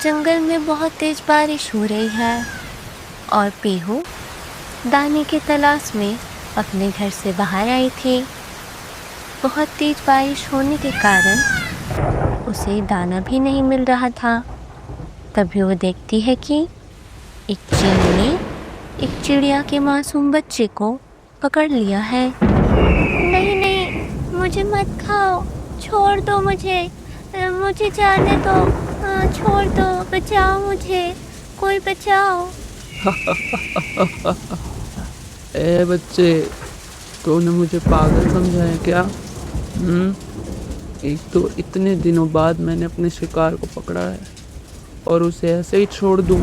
जंगल में बहुत तेज बारिश हो रही है और पीहू दाने की तलाश में अपने घर से बाहर आई थी। बहुत तेज बारिश होने के कारण उसे दाना भी नहीं मिल रहा था। तभी वो देखती है कि एक चील ने एक चिड़िया के मासूम बच्चे को पकड़ लिया है। नहीं नहीं, मुझे मत खाओ, छोड़ दो मुझे, मुझे जाने दो, छोड़ दो, बचाओ मुझे, कोई बचाओ। ए बच्चे, तूने मुझे पागल समझा है क्या? एक तो इतने दिनों बाद मैंने अपने शिकार को पकड़ा है और उसे ऐसे ही छोड़ दूं?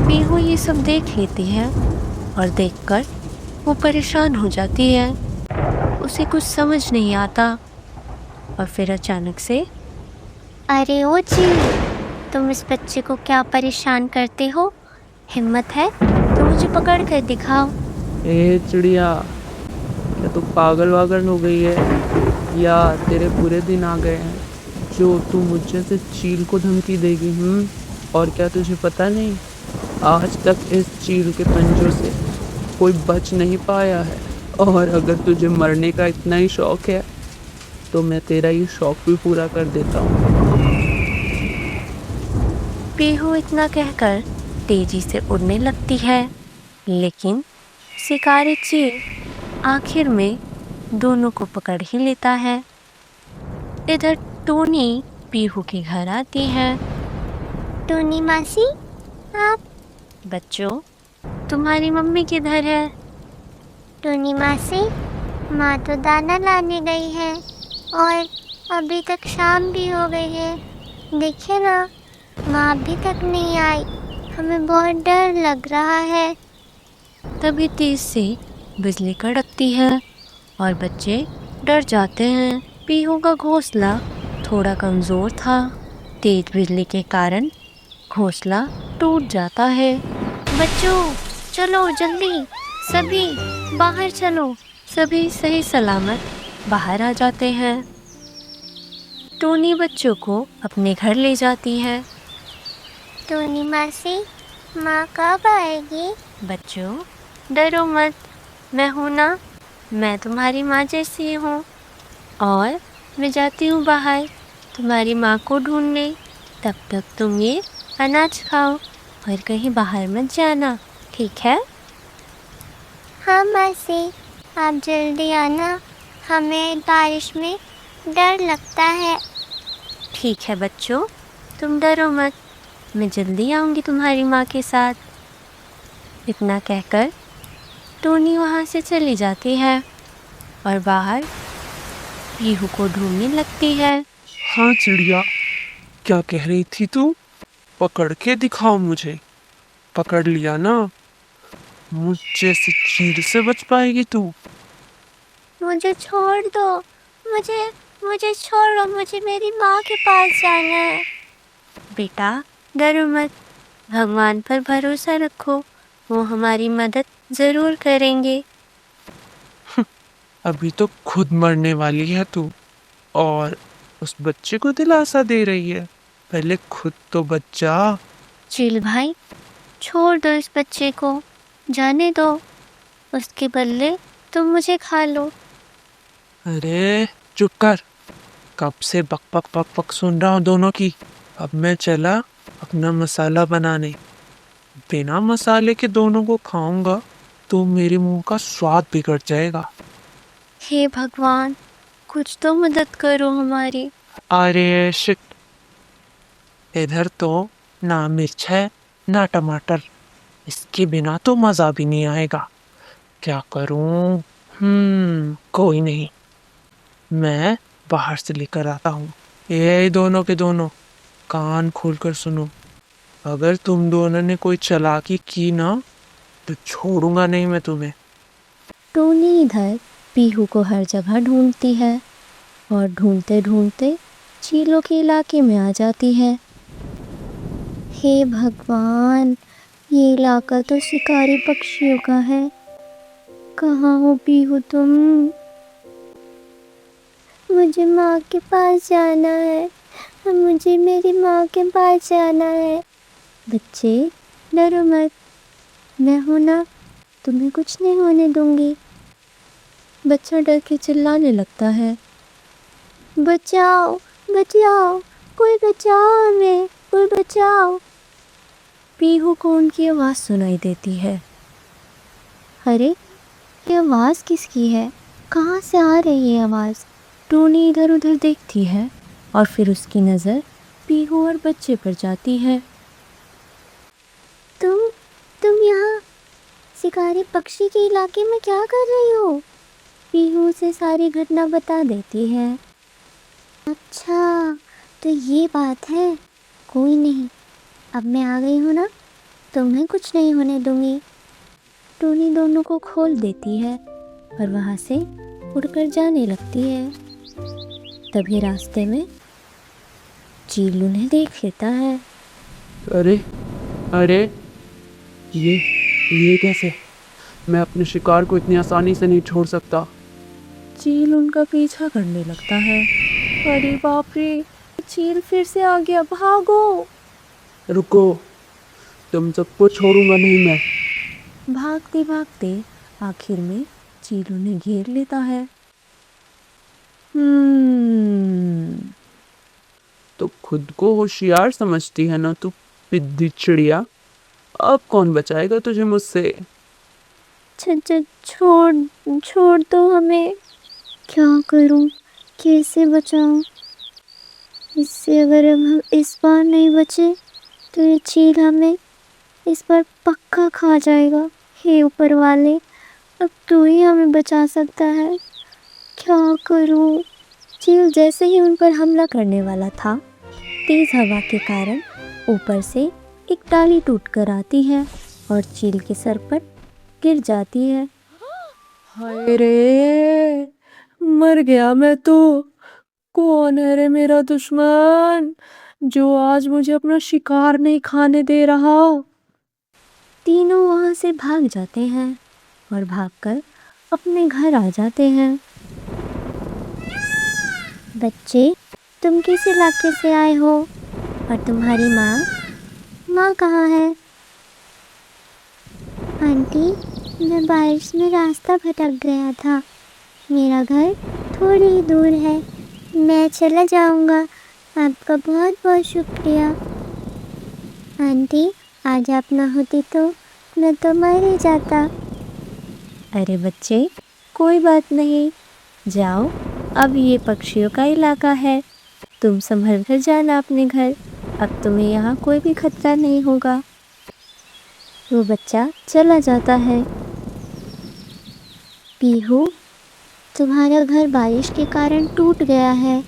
पीहू ये सब देख लेती है और देखकर वो परेशान हो जाती है। उसे कुछ समझ नहीं आता और फिर अचानक से, अरे ओ चील, तुम इस बच्चे को क्या परेशान करते हो? हिम्मत है तो मुझे पकड़ कर दिखाओ। ए चिड़िया, क्या तू पागल वागल हो गई है या तेरे बुरे दिन आ गए हैं जो तू मुझे से चील को धमकी देगी? और क्या तुझे पता नहीं, आज तक इस चील के पंजों से कोई बच नहीं पाया है। और अगर तुझे मरने का इतना ही शौक है तो मैं तेरा ये शौक भी पूरा कर देता हूँ। पीहू इतना कहकर तेजी से उड़ने लगती है, लेकिन शिकारी चील आखिर में दोनों को पकड़ ही लेता है। इधर टोनी पीहू के घर आती है। टोनी मासी, आप? बच्चों, तुम्हारी मम्मी किधर है? टोनी मासी, माँ तो दाना लाने गई है और अभी तक शाम भी हो गई है। देखिए ना, माँ अभी तक नहीं आई, हमें बहुत डर लग रहा है। तभी तेज से बिजली कड़कती है और बच्चे डर जाते हैं। पीहू का घोंसला थोड़ा कमजोर था। तेज बिजली के कारण घोंसला टूट जाता है। बच्चों, चलो जल्दी, सभी बाहर चलो। सभी सही सलामत बाहर आ जाते हैं। टोनी बच्चों को अपने घर ले जाती है। टोनी मासी, माँ कब आएगी? बच्चों, डरो मत, मैं हूँ ना, मैं तुम्हारी माँ जैसी हूँ और मैं जाती हूँ बाहर तुम्हारी माँ को ढूंढने। तब तक तुम ये अनाज खाओ और कहीं बाहर मत जाना, ठीक है? हाँ मासी, आप जल्दी आना, हमें बारिश में डर लगता है। ठीक है बच्चों, तुम डरो मत, मैं जल्दी आऊँगी तुम्हारी माँ के साथ। इतना कहकर टोनी वहाँ से चली जाती है और बाहर पीहू को ढूंढने लगती है। हाँ चिड़िया, क्या कह रही थी तू? पकड़ के दिखाओ मुझे। पकड़ लिया ना, मुझे से चील से बच पाएगी तू? मुझे छोड़ दो, मुझे मुझे छोड़ो, मुझे मेरी माँ के पास जाना है। बेटा, डरो मत, भगवान पर भरोसा रखो, वो हमारी मदद जरूर करेंगे। अभी तो खुद मरने वाली है तू और उस बच्चे को दिलासा दे रही है। पहले खुद तो बच्चा। चील भाई, छोड़ दो इस बच्चे को, जाने दो, उसके बदले तुम मुझे खा लो। अरे चुप कर, कब से बक बक बक बक सुन रहा हूँ दोनों की। अब मैं चला अपना मसाला बनाने। बिना मसाले के दोनों को खाऊंगा तो मेरे मुंह का स्वाद बिगड़ जाएगा। हे भगवान, कुछ तो मदद करो हमारी। अरे शिट, इधर तो ना मिर्च है ना टमाटर, इसके बिना तो मजा भी नहीं आएगा। क्या करूं? कोई नहीं, मैं बाहर से लेकर आता हूँ। ये दोनों के दोनों कान खोलकर सुनो, अगर तुम दोनों ने कोई चालाकी की ना तो छोड़ूंगा नहीं मैं तुम्हें। टोनी इधर पीहू को हर जगह ढूंढती है और ढूंढते ढूंढते चीलों के इलाके में आ जाती है। हे भगवान, ये इलाका तो शिकारी पक्षियों का है। कहाँ हो पीहू तुम? मुझे माँ के पास जाना है, मुझे मेरी माँ के पास जाना है। बच्चे डरो मत, मैं हूं ना, तुम्हें कुछ नहीं होने दूंगी। बच्चा डर के चिल्लाने लगता है, बचाओ बचाओ, कोई बचाओ हमें, कोई बचाओ। पीहू को उनकी आवाज़ सुनाई देती है। अरे, ये आवाज़ किसकी है? कहाँ से आ रही है आवाज़? टूनी इधर उधर देखती है और फिर उसकी नज़र पीहू और बच्चे पर जाती है। तुम यहाँ शिकारी पक्षी के इलाके में क्या कर रही हो? पीहू उसे सारी घटना बता देती है। अच्छा, तो ये बात है। कोई नहीं, अब मैं आ गई हूँ ना, तुम्हें कुछ नहीं होने दूंगी। टूनी दोनों को खोल देती है और वहाँ से उड़कर जाने लगती है। तभी रास्ते में चील उन्हें देख लेता है। अरे अरे, ये कैसे? मैं अपने शिकार को इतनी आसानी से नहीं छोड़ सकता। चील उनका पीछा करने लगता है। अरे बाप रे, चील फिर से आ गया, भागो। रुको, तुम सबको छोड़ूंगा नहीं मैं। भागते भागते आखिर में चील उन्हें घेर लेता है। तो खुद को होशियार समझती है ना तू, पिद्दी चिड़िया। अब कौन बचाएगा तुझे मुझसे? छोड़ दो हमें। क्या करूं, कैसे बचाऊं? इससे अगर हम इस बार नहीं बचे तो ये चील हमें इस बार पक्का खा जाएगा। हे ऊपर वाले, अब तू ही हमें बचा सकता है। क्या करूं? चील जैसे ही उन पर हमला करने वाला था, तेज हवा के कारण ऊपर से एक डाली टूट कर आती है और चील के सर पर गिर जाती है। हाय रे, मर गया मैं तो। कौन है रे मेरा दुश्मन जो आज मुझे अपना शिकार नहीं खाने दे रहा? तीनों वहां से भाग जाते हैं और भागकर अपने घर आ जाते हैं। बच्चे, तुम किस इलाके से आए हो और तुम्हारी माँ कहाँ है? आंटी, मैं बारिश में रास्ता भटक गया था। मेरा घर थोड़ी ही दूर है, मैं चला जाऊंगा। आपका बहुत बहुत शुक्रिया। आंटी, आज आप ना होती तो मैं तो मर ही जाता। अरे बच्चे, कोई बात नहीं, जाओ, अब ये पक्षियों का इलाका है, तुम संभल कर जाना अपने घर। अब तुम्हें यहाँ कोई भी खतरा नहीं होगा। वो बच्चा चला जाता है। पीहू, तुम्हारा घर बारिश के कारण टूट गया है।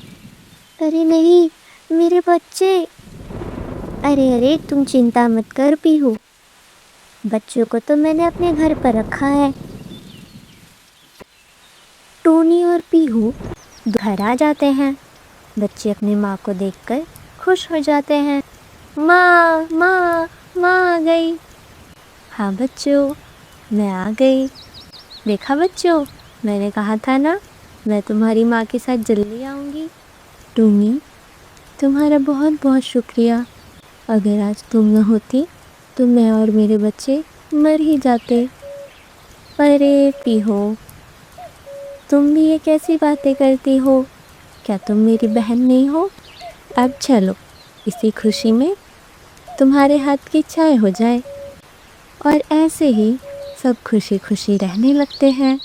अरे नहीं, मेरे बच्चे। अरे तुम चिंता मत कर पीहू, बच्चों को तो मैंने अपने घर पर रखा है। टोनी और पीहू घर आ जाते हैं। बच्चे अपनी माँ को देखकर खुश हो जाते हैं। माँ माँ माँ आ गई। हाँ बच्चों, मैं आ गई। देखा बच्चों, मैंने कहा था ना, मैं तुम्हारी माँ के साथ जल्दी आऊँगी। टूनी, तुम्हारा बहुत बहुत शुक्रिया। अगर आज तुम न होती तो मैं और मेरे बच्चे मर ही जाते। अरे पीहू, तुम भी ये कैसी बातें करती हो? क्या तुम मेरी बहन नहीं हो? अब चलो, इसी खुशी में तुम्हारे हाथ की चाय हो जाए। और ऐसे ही सब खुशी खुशी रहने लगते हैं।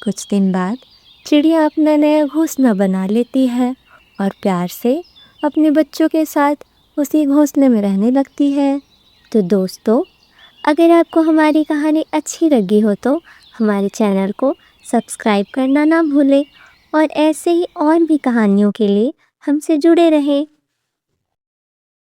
कुछ दिन बाद चिड़िया अपना नया घोंसला बना लेती है और प्यार से अपने बच्चों के साथ उसी घोंसले में रहने लगती है। तो दोस्तों, अगर आपको हमारी कहानी अच्छी लगी हो तो हमारे चैनल को सब्सक्राइब करना ना भूलें और ऐसे ही और भी कहानियों के लिए हमसे जुड़े रहें।